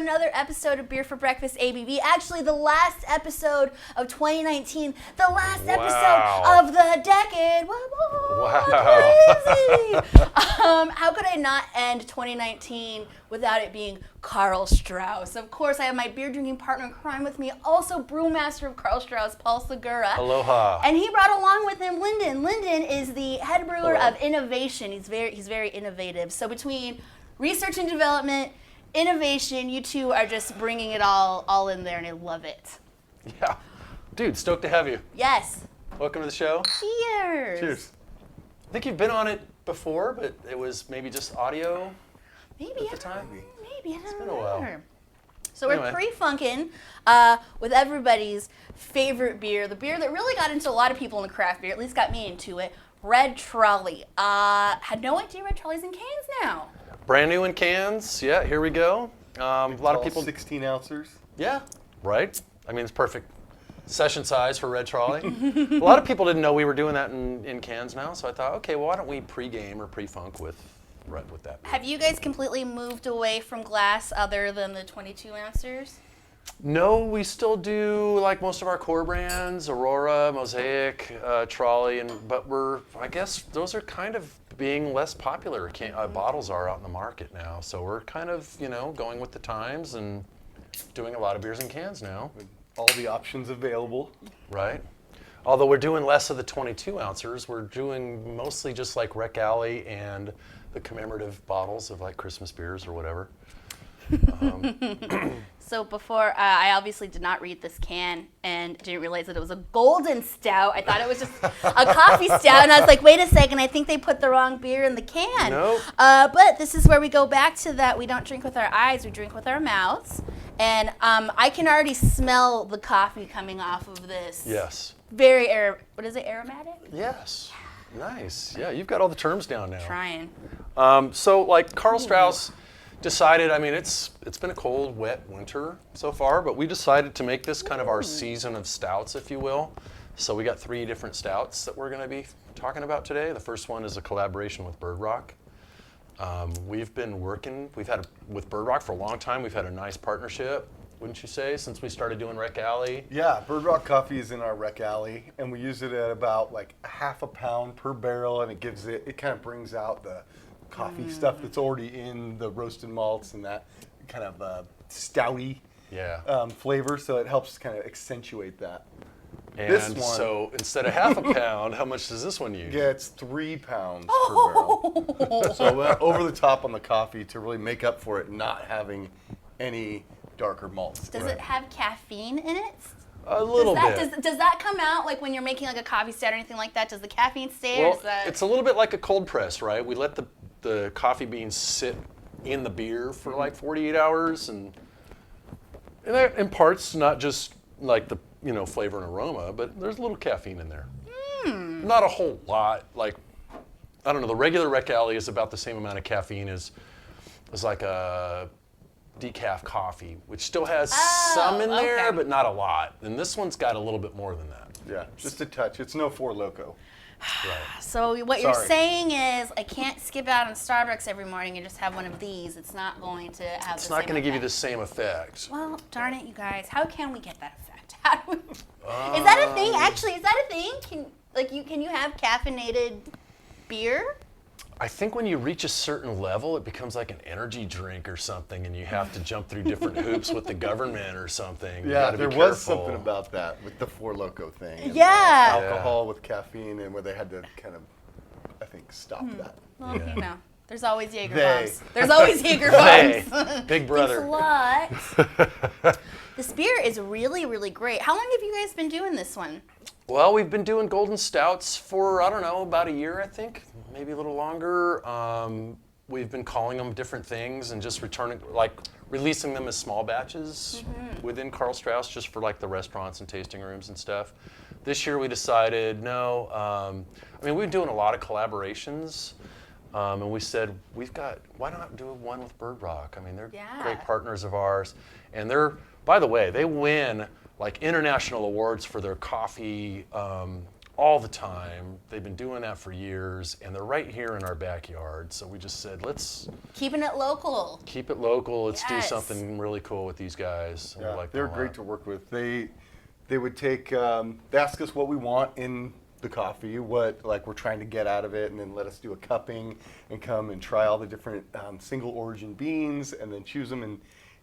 another episode of Beer for Breakfast ABV. Actually, the last episode of 2019. The last episode of the decade. Wow. Crazy. How could I not end 2019 without it being Karl Strauss? Of course, I have my beer drinking partner in crime with me, also brewmaster of Karl Strauss, Paul Segura. Aloha. And he brought along with him Lyndon. Lyndon is the head brewer Hello. of innovation. He's very innovative. So between research and development, innovation, you two are just bringing it all in there, and I love it. Yeah. Dude, stoked to have you. Yes. Welcome to the show. Cheers. Cheers. I think you've been on it before, but it was maybe just audio Maybe at the time. Maybe. I don't been a while. remember. So Anyway. we're pre-funking with everybody's favorite beer, the beer that really got into a lot of people in the craft beer, at least got me into it, Red Trolley. Had no idea Red Trolley's in cans now. Brand new in cans. Yeah, here we go. A lot of people. 16 ounces. Yeah, right. I mean, it's perfect session size for Red Trolley. A lot of people didn't know we were doing that in cans now, so I thought, okay, well, why don't we pre-game or pre-funk with that beer? Have you guys completely moved away from glass other than the 22 ounces? No, we still do like most of our core brands, Aurora, Mosaic, Trolley, but I guess those are kind of being less popular. Bottles are out in the market now, so we're kind of, going with the times and doing a lot of beers in cans now. All the options available. Right. Although we're doing less of the 22 ounces, we're doing mostly just like Rec Alley and the commemorative bottles of like Christmas beers or whatever. So before, I obviously did not read this can and didn't realize that it was a golden stout. I thought it was just a coffee stout, and I was like, wait a second, I think they put the wrong beer in the can. Nope. But this is where we go back to that. We don't drink with our eyes, we drink with our mouths. And I can already smell the coffee coming off of this. Yes. Very, aromatic? Yes. Nice. Yeah, you've got all the terms down now. Trying. So like Karl Strauss decided, I mean, it's been a cold, wet winter so far, but we decided to make this kind of our season of stouts, if you will. So we got 3 different stouts that we're going to be talking about today. The first one is a collaboration with Bird Rock. We've had with Bird Rock for a long time. We've had a nice partnership, wouldn't you say, since we started doing Rec Alley? Yeah, Bird Rock coffee is in our Rec Alley, and we use it at about like half a pound per barrel, and it kind of brings out the coffee stuff that's already in the roasted malts and that kind of stouty flavor, so it helps kind of accentuate that. And this one, so instead of half a pound, how much does this one use? Yeah, it's 3 pounds per barrel. So over the top on the coffee to really make up for it not having any darker malts. Does it have caffeine in it? A little bit. Does that come out like when you're making like a coffee stout or anything like that? Does the caffeine stay? Well, or is that... it's a little bit like a cold press, right? We let the coffee beans sit in the beer for like 48 hours, and that imparts not just like the flavor and aroma, but there's a little caffeine in there. Not a whole lot. Like, I don't know, the regular Rec Alley is about the same amount of caffeine as like a decaf coffee, which still has some in there, but not a lot. And this one's got a little bit more than that. Yeah, just a touch. It's no Four Loko. Right. So what you're saying is I can't skip out on Starbucks every morning and just have one of these. It's not going to have It's not going to give you the same effect. Well, darn it, you guys. How can we get that effect? How do we... Is that a thing? Actually, is that a thing? Can you have caffeinated beer? I think when you reach a certain level, it becomes like an energy drink or something, and you have to jump through different hoops with the government or something. Yeah, there was something about that with the Four Loko thing. And alcohol with caffeine, and where they had to kind of, I think, stop that. Well, there's always Jaeger bombs. There's always Jaeger bombs. Big brother. Thanks a lot. This beer is really, really great. How long have you guys been doing this one? Well, we've been doing golden stouts for, I don't know, about a year, I think, maybe a little longer. We've been calling them different things and just releasing them as small batches within Karl Strauss, just for like the restaurants and tasting rooms and stuff. This year we decided, we've been doing a lot of collaborations, and we said, why not do one with Bird Rock? I mean, they're great partners of ours, and by the way, they win like international awards for their coffee all the time. They've been doing that for years, and they're right here in our backyard. So we just said, let's Keeping it local. keep it local. Let's do Yes. something really cool with these guys. And we Yeah, like they're them a great lot. to work with. They would take, they ask us what we want in the coffee, what like we're trying to get out of it, and then let us do a cupping and come and try all the different single origin beans, and then choose them and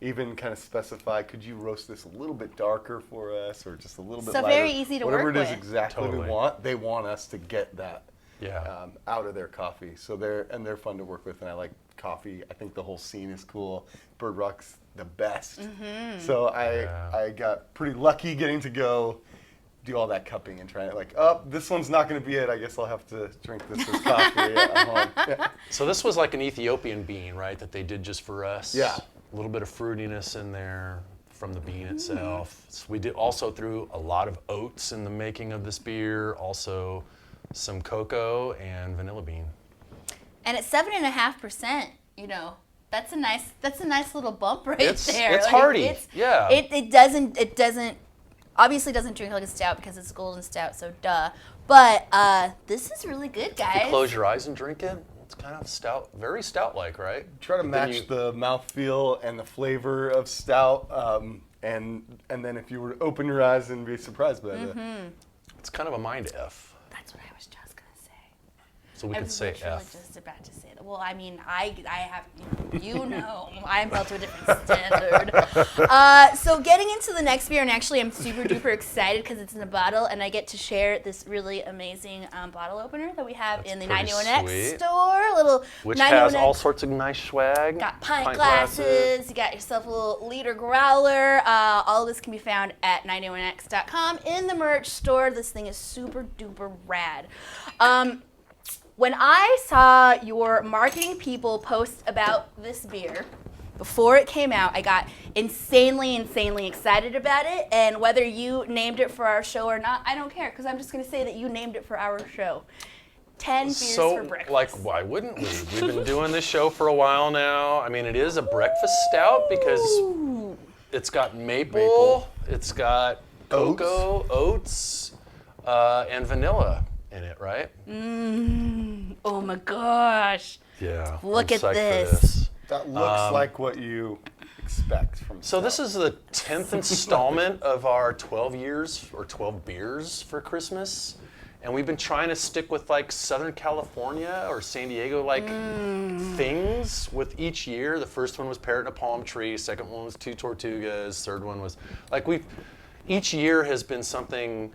even kind of specify, could you roast this a little bit darker for us, or just a little bit So lighter? very easy to Whatever work it is with. exactly Totally. we want, they want us to get that Yeah. out of their coffee. So they're fun to work with, and I like coffee. I think the whole scene is cool. Bird Rock's the best. So I got pretty lucky getting to go do all that cupping and trying it. Like, oh, this one's not going to be it. I guess I'll have to drink this as coffee at home. Yeah. So this was like an Ethiopian bean, right, that they did just for us. Yeah. A little bit of fruitiness in there from the bean itself. So we did also threw a lot of oats in the making of this beer, also some cocoa and vanilla bean. And at 7.5%, you know, that's a nice little bump right It's there. hearty. Yeah. It doesn't obviously doesn't drink like a stout because it's a golden stout, so duh. But this is really good, If guys. you close your eyes and drink it, it's kind of stout, very stout-like, right? Try to But then match you- the mouthfeel and the flavor of stout. And then if you were to open your eyes and be surprised by that. It's kind of a mind F. That's what I was just gonna say. So we I could was say literally F. just about to say that. Well, I mean, I have, I'm held to a different standard. So getting into the next beer, and actually I'm super duper excited because it's in a bottle, and I get to share this really amazing bottle opener that we have That's in the pretty 91X sweet. store. Little Which 91X. has all sorts of nice swag. Got pint glasses, you got yourself a little liter growler. All of this can be found at 91x.com in the merch store. This thing is super duper rad. When I saw your marketing people post about this beer before it came out, I got insanely excited about it. And whether you named it for our show or not, I don't care, because I'm just going to say that you named it for our show. 10 beers So, for breakfast. like, why wouldn't we? We've been doing this show for a while now. I mean, it is a breakfast stout because Ooh. it's got maple. It's got cocoa, oats, and vanilla in it, right? Oh my gosh. Yeah. Look I'm at psyched for this. That looks like what you expect from So this stout. is the 10th installment of our 12 years or 12 beers for Christmas. And we've been trying to stick with like Southern California or San Diego like things with each year. The first one was Parrot and a Palm Tree. Second one was Two Tortugas. Third one was like each year has been something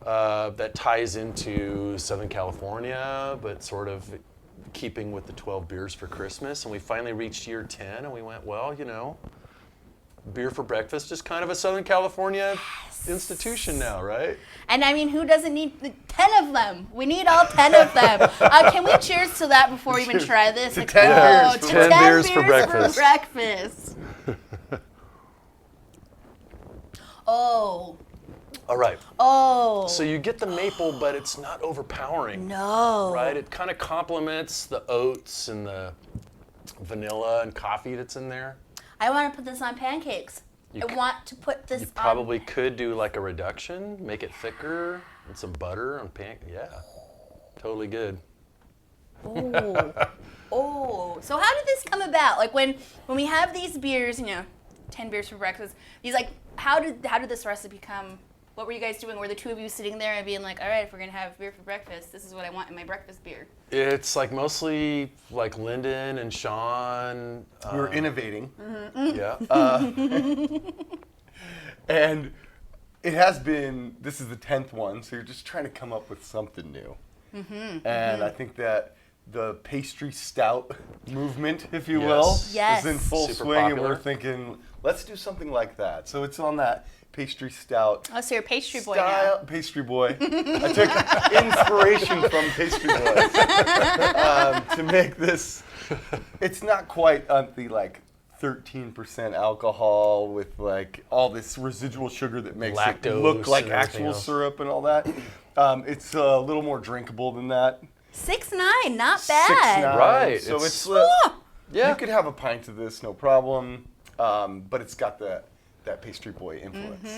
that ties into Southern California, but sort of keeping with the 12 beers for Christmas. And we finally reached year 10 and we went, well, you know, beer for breakfast is kind of a Southern California institution now, right? And I mean, who doesn't need the 10 of them? We need all 10 of them. Can we cheers to that before we even try this? To Like, 10 beers for to 10 beers for beers breakfast. breakfast. Oh. All right. Oh. So you get the maple, but it's not overpowering. No. Right? It kind of complements the oats and the vanilla and coffee that's in there. I want to put this on pancakes. I want to put this You on. probably could do like a reduction, make it thicker, and some butter on Yeah. Totally good. Oh. Oh. So how did this come about? Like when we have these beers, you know, 10 beers for breakfast, these like how did this recipe come? What were you guys doing? Were the two of you sitting there and being like, all right, if we're going to have beer for breakfast, this is what I want in my breakfast beer? It's like mostly like Lyndon and Sean. We were innovating. Yeah. And it has been, this is the 10th one, so you're just trying to come up with something new. And I think that the pastry stout movement, if you will, Yes. is in full Super swing, and popular. we're thinking, let's do something like that. So it's on that pastry stout Oh, so you're a pastry boy style. Pastry boy. I took inspiration from pastry boy to make this. It's not quite the like 13% alcohol with like all this residual sugar that makes it look Lactose like and everything actual else. syrup and all that. It's a little more drinkable than that. now. 6'9", not bad. 6.9. Right, So it's- it's Ah. Yeah. you could have a pint of this, no problem. But it's got that pastry boy influence.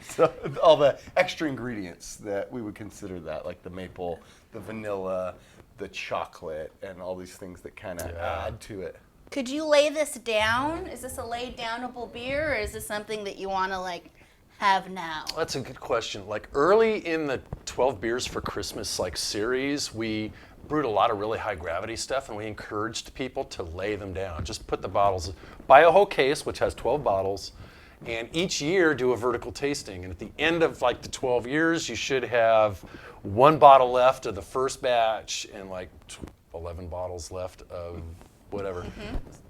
So all the extra ingredients that we would consider that, like the maple, the vanilla, the chocolate, and all these things that kind of add to it. Could you lay this down? Is this a laid downable beer, or is this something that you want to like have now? That's a good question. Like early in the 12 Beers for Christmas like series, we brewed a lot of really high gravity stuff, and we encouraged people to lay them down. Just put the bottles, buy a whole case which has 12 bottles, and each year do a vertical tasting. And at the end of like the 12 years, you should have one bottle left of the first batch and like 11 bottles left of whatever,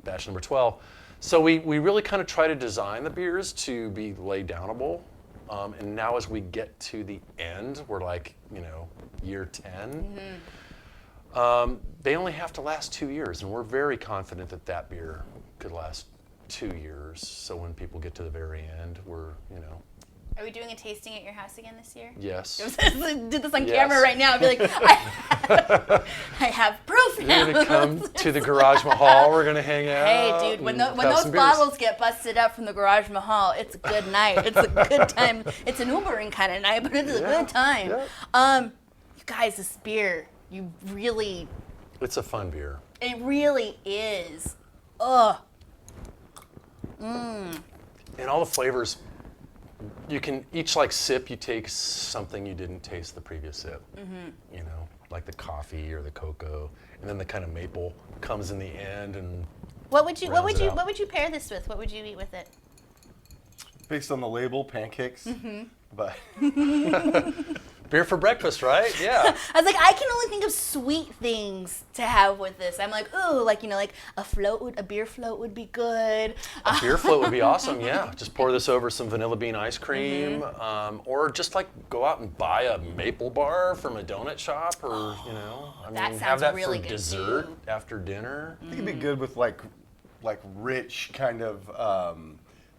batch number 12. So we really kind of try to design the beers to be laid downable. And now as we get to the end, we're like, year 10. They only have to last 2 years, and we're very confident that that beer could last 2 years. So when people get to the very end, we're. Are we doing a tasting at your house again this year? Yes. Do this on camera right now. I'd be like, I have proof now. You're gonna come to the Garage Mahal. We're gonna hang out. Hey, dude, when those bottles get busted up from the Garage Mahal, it's a good night. It's a good time. It's an Ubering kind of night, but it's a good time. Yeah. You guys, this beer, It's a fun beer. It really is. Ugh. And all the flavors, you can each sip, you take something you didn't taste the previous sip. Like the coffee or the cocoa, and then the kind of maple comes in the end. And what would you pair this with? What would you eat with it? Based on the label, pancakes. But beer for breakfast, right? Yeah. I was like, I can only think of sweet things to have with this. I'm like, ooh, like a beer float would be good. A beer float would be awesome. Yeah. Just pour this over some vanilla bean ice cream, or just go out and buy a maple bar from a donut shop, or have that really for good dessert too. After dinner. I think it'd be good with like rich kind of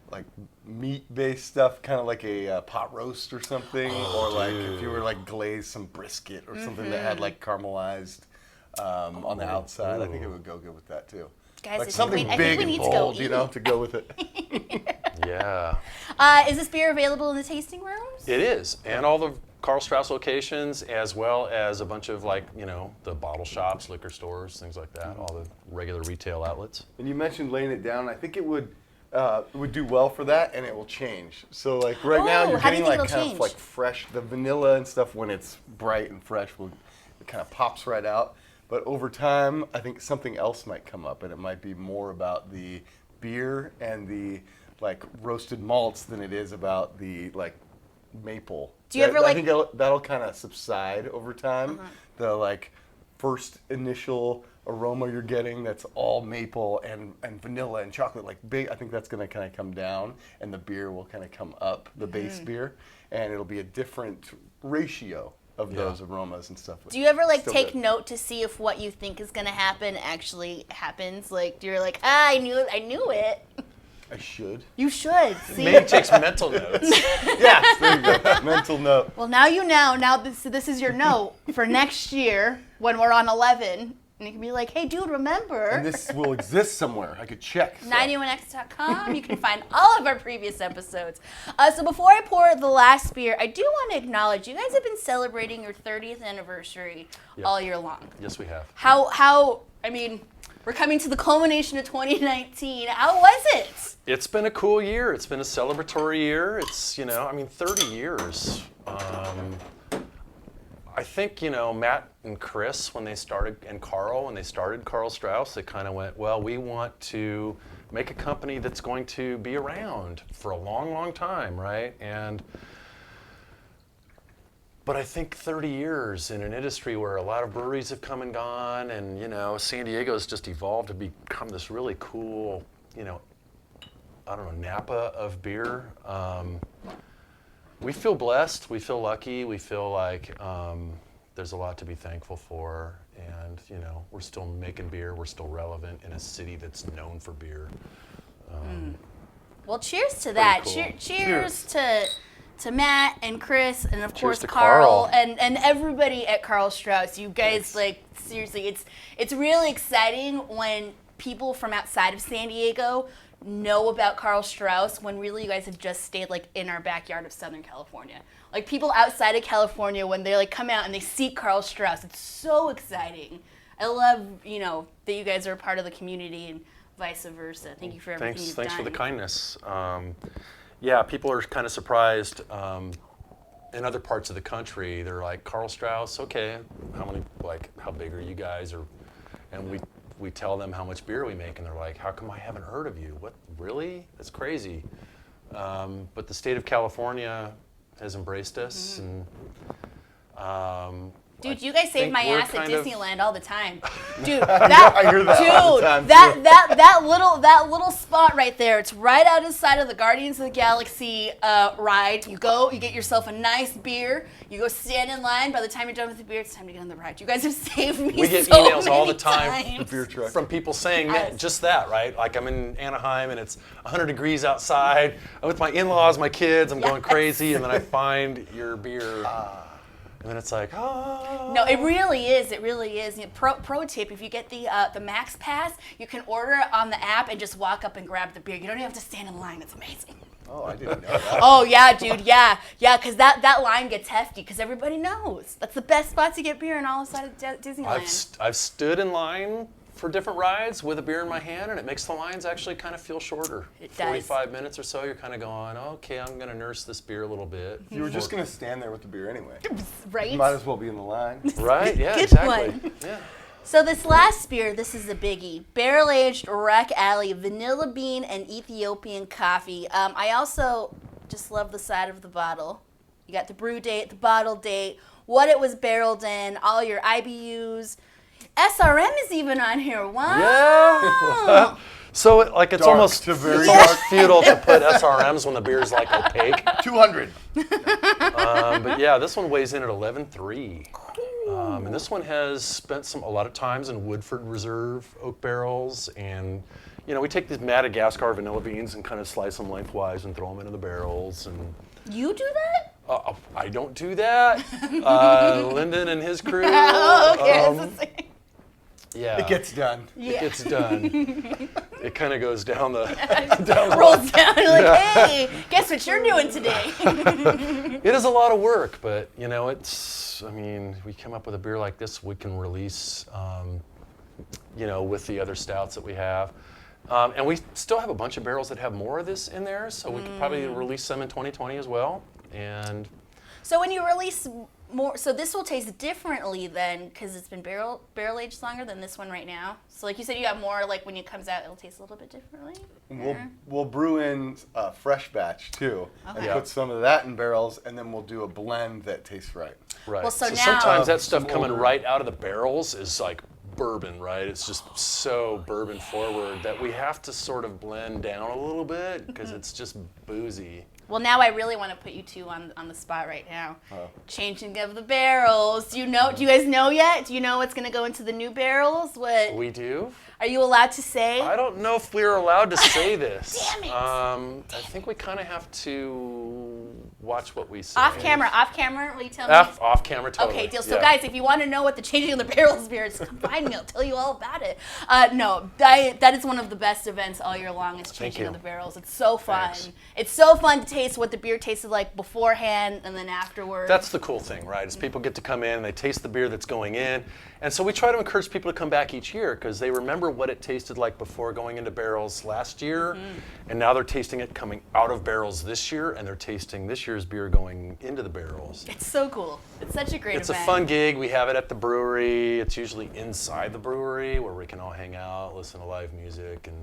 like meat-based stuff, kind of like a pot roast or something, or like if you were glaze some brisket or something that had caramelized on the outside. I think it would go good with that too. Guys, Like something big and bold, to go with it. Yeah. Is this beer available in the tasting rooms? It is, and all the Karl Strauss locations, as well as a bunch of the bottle shops, liquor stores, things like that, all the regular retail outlets. And you mentioned laying it down. I think it would do well for that, and it will change. So right now you're getting kind of fresh, the vanilla and stuff when it's bright and fresh, it kind of pops right out. But over time, I think something else might come up, and it might be more about the beer and the roasted malts than it is about the maple. Do you ever I think that'll kind of subside over time. The first initial aroma you're getting that's all maple and vanilla and chocolate, I think that's going to kind of come down, and the beer will kind of come up, the base beer, and it'll be a different ratio of those aromas and stuff. Do you ever take note to see if what you think is going to happen actually happens? You're like, I knew it. I should. You should. See? Maybe takes mental notes. Yes, there you go. Mental note. Well, now you know. Now this is your note for next year when we're on 11. And you can be like, hey, dude, remember? And this will exist somewhere. I could check. So. 91x.com. You can find all of our previous episodes. So before I pour the last beer, I do want to acknowledge you guys have been celebrating your 30th anniversary all year long. Yes, we have. We're coming to the culmination of 2019. How was it? It's been a cool year. It's been a celebratory year. It's, 30 years. I think, Matt and Chris, when they started, and Karl, when they started Karl Strauss, they kind of went, well, we want to make a company that's going to be around for a long, long time, right? But I think 30 years in an industry where a lot of breweries have come and gone, and, San Diego's just evolved to become this really cool, Napa of beer. We feel blessed, we feel lucky, we feel like there's a lot to be thankful for, and we're still making beer, we're still relevant in a city that's known for beer. Well, cheers to that. Cool. Cheers to Matt and Chris, and of course to Karl Karl. and everybody at Karl Strauss. You guys, seriously, it's really exciting when people from outside of San Diego know about Karl Strauss when really you guys have just stayed like in our backyard of Southern California. Like people outside of California, when they like come out and they see Karl Strauss, it's so exciting. I love, that you guys are a part of the community and vice versa. Thank you for everything you've done. Thanks for the kindness. Yeah, people are kind of surprised. In other parts of the country, they're like, Karl Strauss, okay, how big are you guys? And we tell them how much beer we make, and they're like, how come I haven't heard of you? What, really? That's crazy. But the state of California has embraced us, and dude, you guys save my ass at Disneyland all the time. Dude, I hear that all the time, that little spot right there, it's right out of the side of the Guardians of the Galaxy ride. You go, you get yourself a nice beer, you go stand in line. By the time you're done with the beer, it's time to get on the ride. You guys have saved me We get so emails many all the time times. beer truck. from people saying Yes. just that, right? Like I'm in Anaheim and it's 100 degrees outside. I'm with my in-laws, my kids, I'm going crazy, and then I find your beer. And then it's like, oh. No, it really is. It really is. Pro tip: if you get the Max Pass, you can order it on the app and just walk up and grab the beer. You don't even have to stand in line. It's amazing. Oh, I didn't know that. Oh yeah, dude, yeah, because that line gets hefty because everybody knows that's the best spot to get beer in all outside of Disneyland. I've stood in line for different rides with a beer in my hand, and it makes the lines actually kind of feel shorter. It does. 45 minutes or so, you're kind of going, okay, I'm going to nurse this beer a little bit. You were just going to stand there with the beer anyway. Right? You might as well be in the line. Right? Yeah, Good exactly. one. Yeah. So this last beer, this is a biggie. Barrel-aged Wreck Alley vanilla bean and Ethiopian coffee. I also just love the side of the bottle. You got the brew date, the bottle date, what it was barreled in, all your IBUs. SRM is even on here. Wow. Yeah. So it's Dark almost to very it's dark. almost futile to put SRMs when the beer's like opaque. 200. But yeah, this one weighs in at 11.3. And this one has spent a lot of times in Woodford Reserve oak barrels, and we take these Madagascar vanilla beans and kind of slice them lengthwise and throw them into the barrels. And You do that? I don't do that. Lyndon and his crew. Oh, okay. That's the same. Yeah, It gets done. It gets done. It kind of goes down the Rolls down. You're like, hey, guess what you're doing today? It is a lot of work, but we come up with a beer like this we can release, with the other stouts that we have. And we still have a bunch of barrels that have more of this in there, so we could probably release some in 2020 as well. And So when you release more, so this will taste differently then, because it's been barrel aged longer than this one right now. So like you said, you have more, like when it comes out, it'll taste a little bit differently. We'll brew in a fresh batch too, Okay. and put some of that in barrels, and then we'll do a blend that tastes right. right. Well, so now- sometimes that stuff Some coming older- right out of the barrels is like bourbon, right? It's just so bourbon forward that we have to sort of blend down a little bit because it's just boozy. Well, now I really want to put you two on the spot right now. Changing of the barrels. Do you guys know yet? Do you know what's going to go into the new barrels? What We do. are you allowed to say? I don't know if we're allowed to say this. Damn it. I think we kind of have to watch what we say. Off camera, will you tell me? Off camera, totally. Okay, deal. So Yeah. guys, if you want to know what the changing of the barrels beer is, come find me. I'll tell you all about it. No, that is one of the best events all year long. Is changing of you. the barrels. It's so fun. Thanks. It's so fun to taste what the beer tasted like beforehand and then afterwards. That's the cool thing, right? Is people get to come in and they taste the beer that's going in. And so we try to encourage people to come back each year because they remember what it tasted like before going into barrels last year. And now they're tasting it coming out of barrels this year, and they're tasting this year's beer going into the barrels. It's so cool. It's such a great It's a event. fun gig. We have it at the brewery. It's usually inside the brewery where we can all hang out, listen to live music, and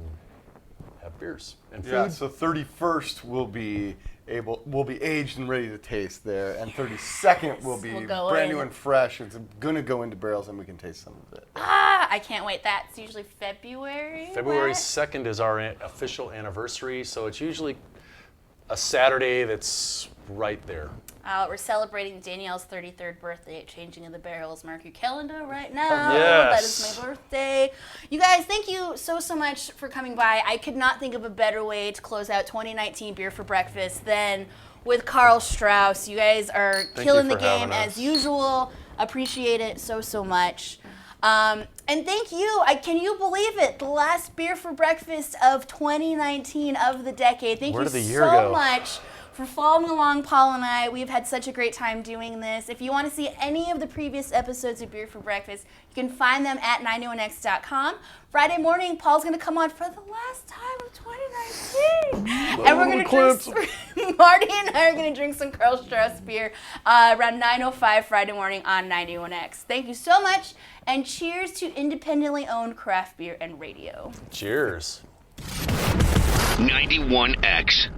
have beers and food. Yeah, so 31st will be aged and ready to taste there, and 32nd will be We'll go brand in. new and fresh. It's gonna go into barrels, and we can taste some of it. I can't wait. That's usually February. February what? 2nd is our official anniversary, so it's usually a Saturday that's right there. We're celebrating Danielle's 33rd birthday at Changing of the Barrels. Mark your calendar right now. Yes. That is my birthday. You guys, thank you so much for coming by. I could not think of a better way to close out 2019 Beer for Breakfast than with Karl Strauss. You guys are Thank killing you the for having game as us. usual. Appreciate it so much. And thank you. Can you believe it? The last beer for breakfast of 2019 of the decade. Thank Where you did the year so go? much for following along, Paul and I. We've had such a great time doing this. If you want to see any of the previous episodes of Beer for Breakfast, you can find them at 901x.com. Friday morning, Paul's going to come on for the last time of 2019. And we're going to drink, Marty and I are going to drink some Karl Strauss beer around 9:05 Friday morning on 91X. Thank you so much, and cheers to independently owned craft beer and radio. Cheers. 91X.